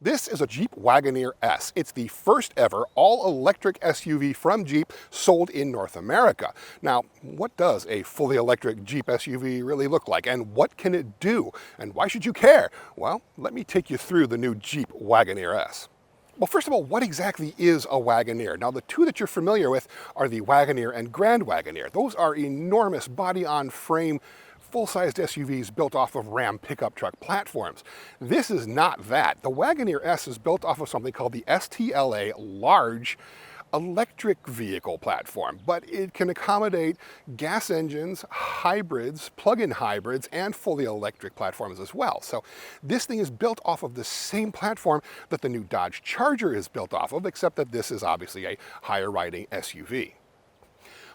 This is a Jeep Wagoneer S. It's the first ever all-electric SUV from Jeep sold in North America. Now, what does a fully electric Jeep SUV really look like, and what can it do, and why should you care? Well, let me take you through the new Jeep Wagoneer S. Well, first of all, what exactly is a Wagoneer? Now, the two that you're familiar with are the Wagoneer and Grand Wagoneer. Those are enormous body-on-frame full-sized SUVs built off of Ram pickup truck platforms. This is not that. The Wagoneer S is built off of something called the STLA Large Electric Vehicle Platform, but it can accommodate gas engines, hybrids, plug-in hybrids, and fully electric platforms as well. So this thing is built off of the same platform that the new Dodge Charger is built off of, except that this is obviously a higher riding SUV.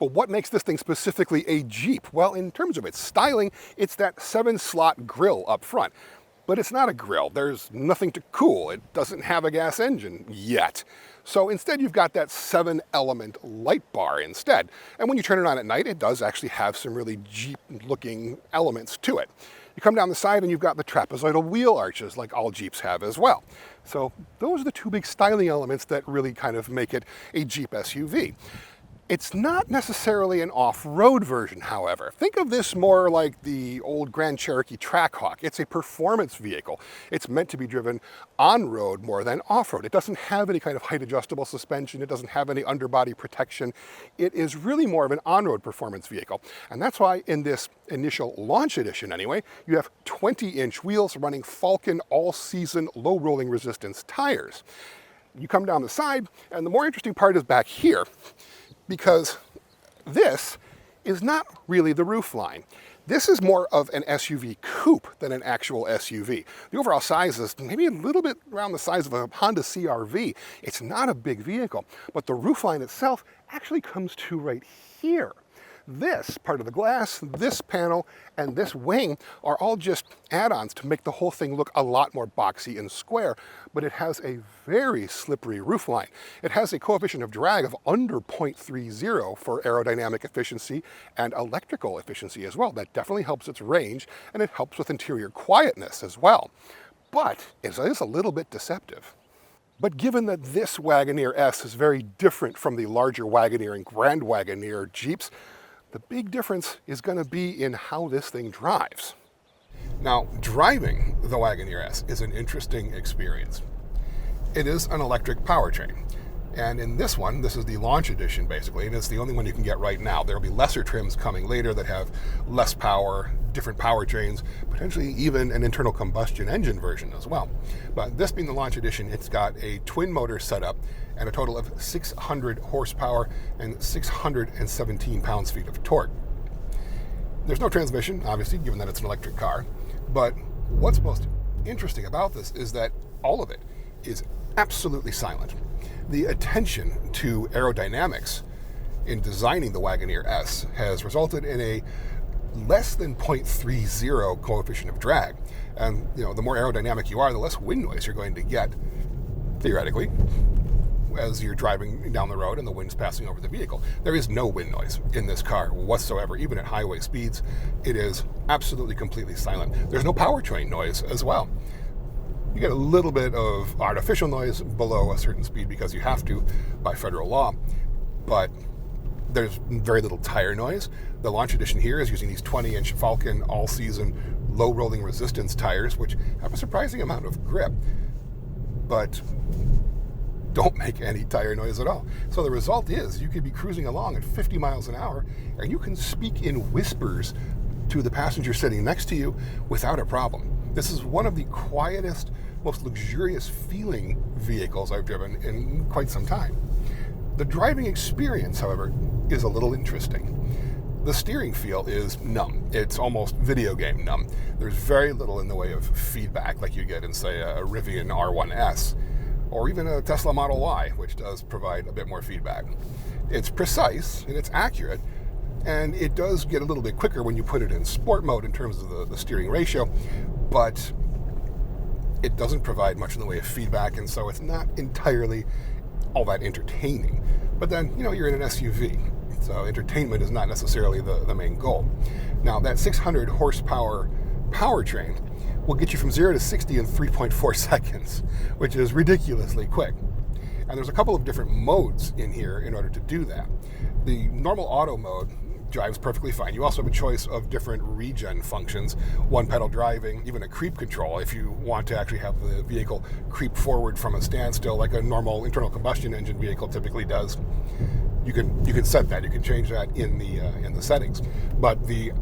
But what makes this thing specifically a Jeep? Well, in terms of its styling, it's that 7-slot grille up front. But it's not a grille. There's nothing to cool. It doesn't have a gas engine yet. So instead, you've got that 7-element light bar instead. And when you turn it on at night, it does actually have some really Jeep-looking elements to it. You come down the side and you've got the trapezoidal wheel arches like all Jeeps have as well. So those are the two big styling elements that really kind of make it a Jeep SUV. It's not necessarily an off-road version, however. Think of this more like the old Grand Cherokee Trackhawk. It's a performance vehicle. It's meant to be driven on-road more than off-road. It doesn't have any kind of height-adjustable suspension. It doesn't have any underbody protection. It is really more of an on-road performance vehicle. And that's why in this initial launch edition anyway, you have 20-inch wheels running Falken all-season low-rolling resistance tires. You come down the side, and the more interesting part is back here, because this is not really the roofline. This is more of an SUV coupe than an actual SUV. The overall size is maybe a little bit around the size of a Honda CR-V. It's not a big vehicle, but the roofline itself actually comes to right here. This part of the glass, this panel, and this wing are all just add-ons to make the whole thing look a lot more boxy and square, but it has a very slippery roofline. It has a coefficient of drag of under 0.30 for aerodynamic efficiency and electrical efficiency as well. That definitely helps its range, and it helps with interior quietness as well. But it is a little bit deceptive. But given that this Wagoneer S is very different from the larger Wagoneer and Grand Wagoneer Jeeps, the big difference is going to be in how this thing drives. Now, driving the Wagoneer S is an interesting experience. It is an electric powertrain. And in this one, this is the launch edition basically, and it's the only one you can get right now. There will be lesser trims coming later that have less power, different powertrains, potentially even an internal combustion engine version as well. But this being the launch edition, it's got a twin motor setup and a total of 600 horsepower and 617 pounds-feet of torque. There's no transmission, obviously, given that it's an electric car. But what's most interesting about this is that all of it is absolutely silent. The attention to aerodynamics in designing the Wagoneer S has resulted in a less than 0.30 coefficient of drag. And the more aerodynamic you are, the less wind noise you're going to get, theoretically, as you're driving down the road and the wind's passing over the vehicle. There is no wind noise in this car whatsoever, even at highway speeds. It is absolutely completely silent. There's no powertrain noise as well. You get a little bit of artificial noise below a certain speed because you have to by federal law, but there's very little tire noise. The launch edition here is using these 20-inch Falken all-season low-rolling resistance tires, which have a surprising amount of grip, but don't make any tire noise at all. So the result is you could be cruising along at 50 miles an hour and you can speak in whispers to the passenger sitting next to you without a problem. This is one of the quietest, most luxurious feeling vehicles I've driven in quite some time. The driving experience, however, is a little interesting. The steering feel is numb. It's almost video game numb. There's very little in the way of feedback like you get in, say, a Rivian R1S, or even a Tesla Model Y, which does provide a bit more feedback. It's precise and it's accurate, and it does get a little bit quicker when you put it in sport mode in terms of the steering ratio, but it doesn't provide much in the way of feedback, and so it's not entirely all that entertaining. But then, you're in an SUV, so entertainment is not necessarily the main goal. Now, that 600 horsepower powertrain will get you from 0 to 60 in 3.4 seconds, which is ridiculously quick. And there's a couple of different modes in here in order to do that. The normal auto mode drives perfectly fine. You also have a choice of different regen functions, one pedal driving, even a creep control if you want to actually have the vehicle creep forward from a standstill like a normal internal combustion engine vehicle typically does. You can set that. You can change that in the settings. But the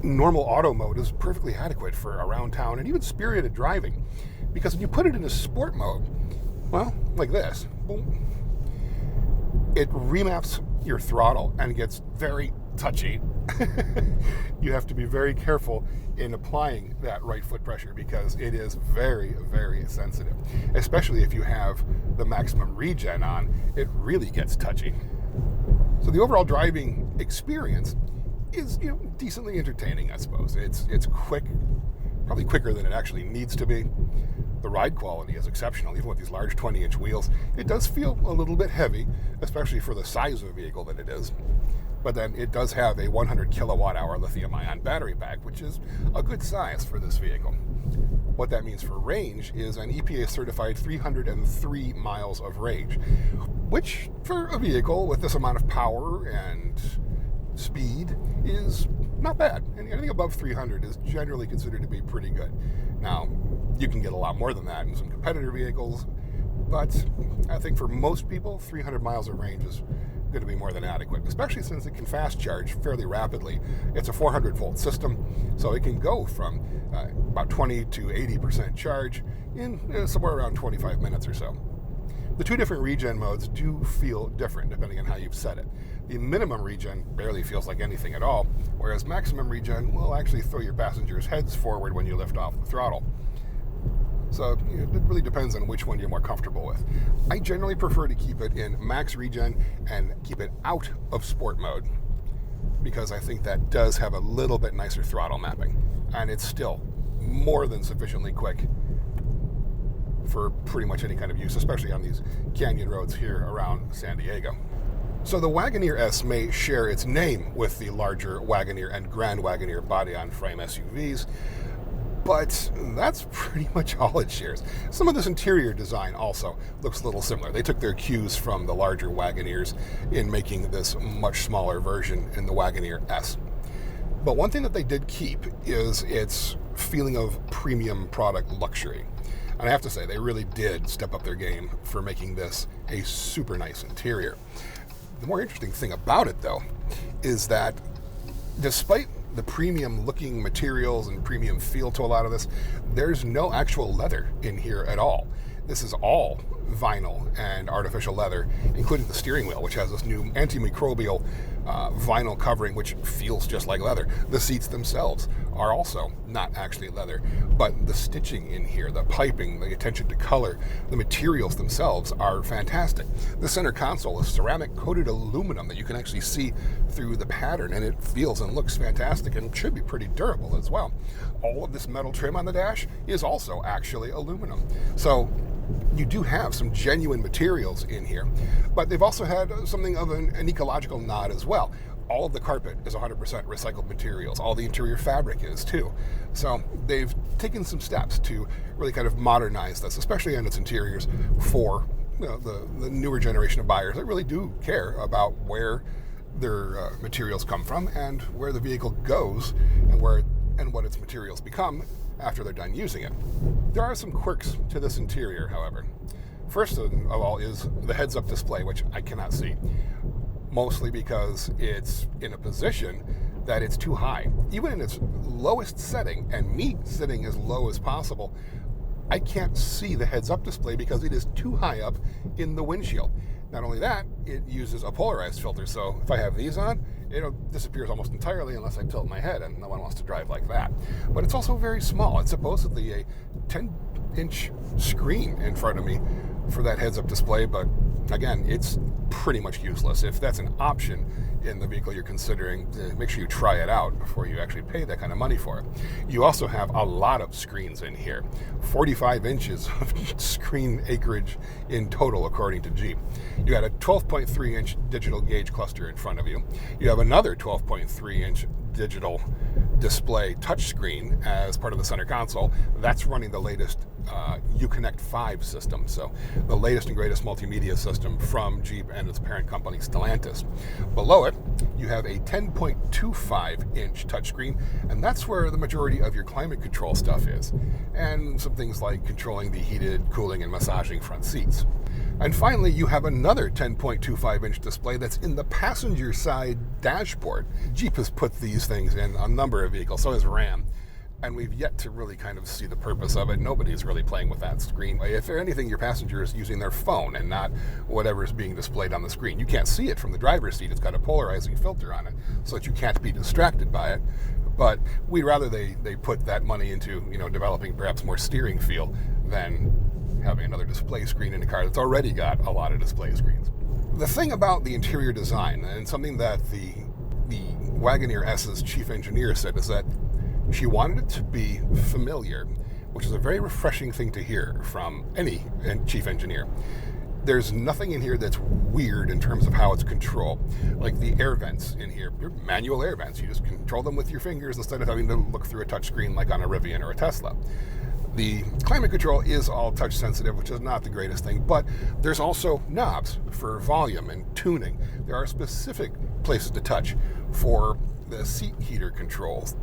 normal auto mode is perfectly adequate for around town and even spirited driving, because when you put it in a sport mode, well, like this, boom, it remaps your throttle and gets very touchy. You have to be very careful in applying that right foot pressure because it is very, very sensitive. Especially if you have the maximum regen on, it really gets touchy. So the overall driving experience is, decently entertaining, I suppose. It's quick, probably quicker than it actually needs to be. The ride quality is exceptional, even with these large 20-inch wheels. It does feel a little bit heavy, especially for the size of a vehicle that it is. But then it does have a 100 kilowatt-hour lithium-ion battery pack, which is a good size for this vehicle. What that means for range is an EPA-certified 303 miles of range, which for a vehicle with this amount of power and speed is not bad. And anything above 300 is generally considered to be pretty good. Now, you can get a lot more than that in some competitor vehicles, but I think for most people, 300 miles of range is going to be more than adequate, especially since it can fast charge fairly rapidly. It's a 400 volt system, so it can go from about 20 to 80% charge in somewhere around 25 minutes or so. The two different regen modes do feel different depending on how you've set it. The minimum regen barely feels like anything at all, whereas maximum regen will actually throw your passengers' heads forward when you lift off the throttle. So it really depends on which one you're more comfortable with. I generally prefer to keep it in max regen and keep it out of sport mode because I think that does have a little bit nicer throttle mapping, and it's still more than sufficiently quick for pretty much any kind of use, especially on these canyon roads here around San Diego. So the Wagoneer S may share its name with the larger Wagoneer and Grand Wagoneer body-on-frame SUVs, but that's pretty much all it shares. Some of this interior design also looks a little similar. They took their cues from the larger Wagoneers in making this much smaller version in the Wagoneer S. But one thing that they did keep is its feeling of premium product luxury. And I have to say, they really did step up their game for making this a super nice interior. The more interesting thing about it, though, is that despite the premium looking materials and premium feel to a lot of this, there's no actual leather in here at all. This is all vinyl and artificial leather, including the steering wheel, which has this new antimicrobial vinyl covering, which feels just like leather. The seats themselves are also not actually leather, but the stitching in here, the piping, the attention to color, the materials themselves are fantastic. The center console is ceramic coated aluminum that you can actually see through the pattern, and it feels and looks fantastic and should be pretty durable as well. All of this metal trim on the dash is also actually aluminum. So you do have some genuine materials in here, but they've also had something of an ecological nod as well. All of the carpet is 100% recycled materials. All the interior fabric is too. So they've taken some steps to really kind of modernize this, especially in its interiors for the newer generation of buyers that really do care about where their materials come from and where the vehicle goes and what its materials become after they're done using it. There are some quirks to this interior, however. First of all is the heads-up display, which I cannot see, mostly because it's in a position that it's too high. Even in its lowest setting, and me sitting as low as possible, I can't see the heads-up display because it is too high up in the windshield. Not only that, it uses a polarized filter, so if I have these on, it disappears almost entirely unless I tilt my head, and no one wants to drive like that. But it's also very small. It's supposedly a 10-inch screen in front of me for that heads-up display, but again, it's pretty much useless. If that's an option in the vehicle you're considering, make sure you try it out before you actually pay that kind of money for it. You also have a lot of screens in here, 45 inches of screen acreage in total, according to Jeep. You got a 12.3-inch digital gauge cluster in front of you. You have another 12.3-inch digital display touchscreen as part of the center console. That's running the latest Uconnect 5 system, so the latest and greatest multimedia system from Jeep and its parent company Stellantis. Below it, you have a 10.25-inch touchscreen, and that's where the majority of your climate control stuff is, and some things like controlling the heated, cooling, and massaging front seats. And finally, you have another 10.25-inch display that's in the passenger side dashboard. Jeep has put these things in a number of vehicles, so has Ram, and we've yet to really kind of see the purpose of it. Nobody's really playing with that screen. If anything, your passenger is using their phone and not whatever's being displayed on the screen. You can't see it from the driver's seat. It's got a polarizing filter on it, so that you can't be distracted by it. But we'd rather they put that money into, developing perhaps more steering feel than having another display screen in a car that's already got a lot of display screens. The thing about the interior design, and something that the Wagoneer S's chief engineer said, is that she wanted it to be familiar, which is a very refreshing thing to hear from any chief engineer. There's nothing in here that's weird in terms of how it's controlled. Like the air vents in here, they're manual air vents. You just control them with your fingers instead of having to look through a touchscreen like on a Rivian or a Tesla. The climate control is all touch sensitive, which is not the greatest thing, but there's also knobs for volume and tuning. There are specific places to touch for the seat heater controls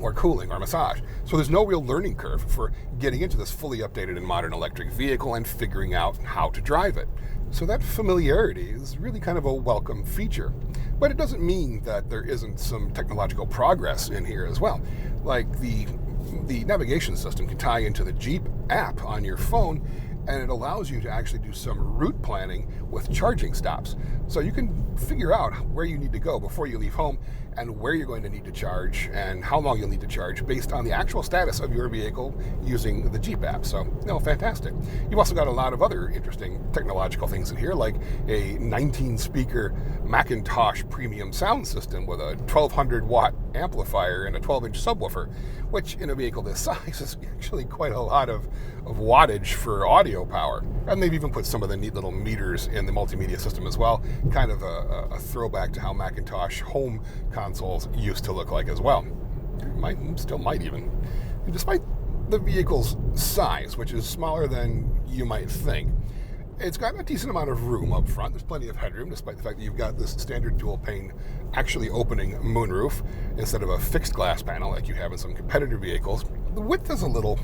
or cooling or massage. So there's no real learning curve for getting into this fully updated and modern electric vehicle and figuring out how to drive it. So that familiarity is really kind of a welcome feature. But it doesn't mean that there isn't some technological progress in here as well. Like the navigation system can tie into the Jeep app on your phone, and it allows you to actually do some route planning with charging stops. So you can figure out where you need to go before you leave home and where you're going to need to charge and how long you'll need to charge based on the actual status of your vehicle using the Jeep app. So, fantastic. You've also got a lot of other interesting technological things in here, like a 19-speaker Macintosh premium sound system with a 1200-watt amplifier and a 12-inch subwoofer, which in a vehicle this size is actually quite a lot of wattage for audio power. And they've even put some of the neat little meters in the multimedia system as well, kind of a throwback to how Macintosh home consoles used to look like as well. Still might even. And despite the vehicle's size, which is smaller than you might think, it's got a decent amount of room up front. There's plenty of headroom, despite the fact that you've got this standard dual pane, actually opening moonroof instead of a fixed glass panel like you have in some competitor vehicles. The width is a little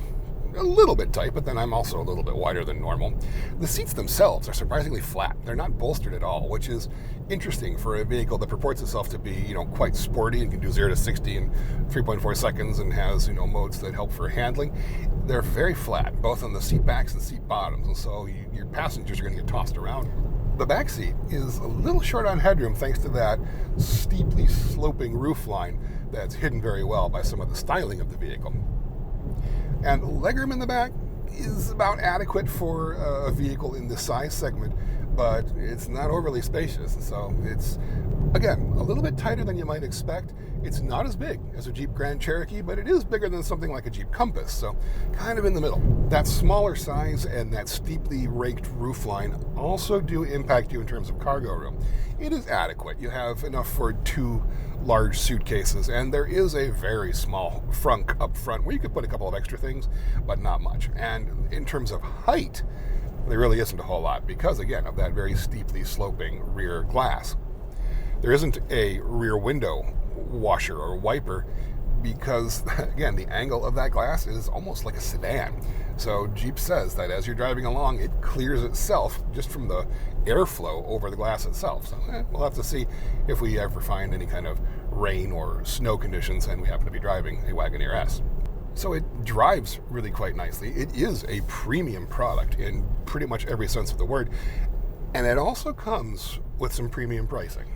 bit tight, but then I'm also a little bit wider than normal. The seats themselves are surprisingly flat. They're not bolstered at all, which is interesting for a vehicle that purports itself to be, quite sporty and can do 0 to 60 in 3.4 seconds and has, modes that help for handling. They're very flat, both on the seat backs and seat bottoms, and so your passengers are going to get tossed around. The back seat is a little short on headroom thanks to that steeply sloping roofline that's hidden very well by some of the styling of the vehicle. And legroom in the back is about adequate for a vehicle in this size segment, but it's not overly spacious. So it's, again, a little bit tighter than you might expect. It's not as big as a Jeep Grand Cherokee, but it is bigger than something like a Jeep Compass, so kind of in the middle. That smaller size and that steeply raked roofline also do impact you in terms of cargo room. It is adequate. You have enough for 2 large suitcases, and there is a very small frunk up front where you could put a couple of extra things, but not much. And in terms of height, there really isn't a whole lot because, again, of that very steeply sloping rear glass. There isn't a rear window washer or wiper because, again, the angle of that glass is almost like a sedan. So Jeep says that as you're driving along, it clears itself just from the airflow over the glass itself. So we'll have to see if we ever find any kind of rain or snow conditions and we happen to be driving a Wagoneer S. So it drives really quite nicely. It is a premium product in pretty much every sense of the word, and it also comes with some premium pricing.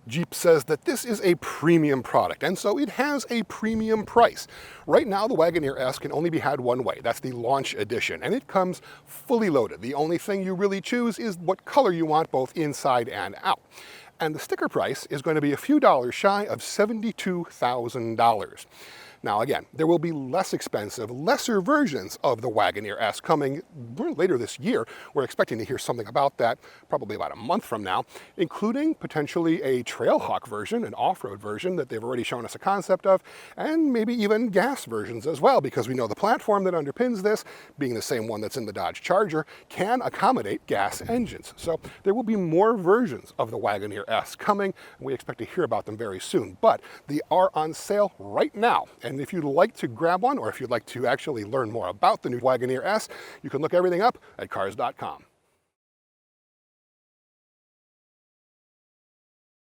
Jeep says that this is a premium product, and so it has a premium price. Right now, the Wagoneer S can only be had one way. That's the launch edition, and it comes fully loaded. The only thing you really choose is what color you want, both inside and out. And the sticker price is going to be a few dollars shy of $72,000. Now again, there will be less expensive, lesser versions of the Wagoneer S coming later this year. We're expecting to hear something about that probably about a month from now, including potentially a Trailhawk version, an off-road version that they've already shown us a concept of, and maybe even gas versions as well, because we know the platform that underpins this, being the same one that's in the Dodge Charger, can accommodate gas engines. So there will be more versions of the Wagoneer S coming, and we expect to hear about them very soon. But they are on sale right now, and if you'd like to grab one, or if you'd like to actually learn more about the new Wagoneer S, you can look everything up at Cars.com.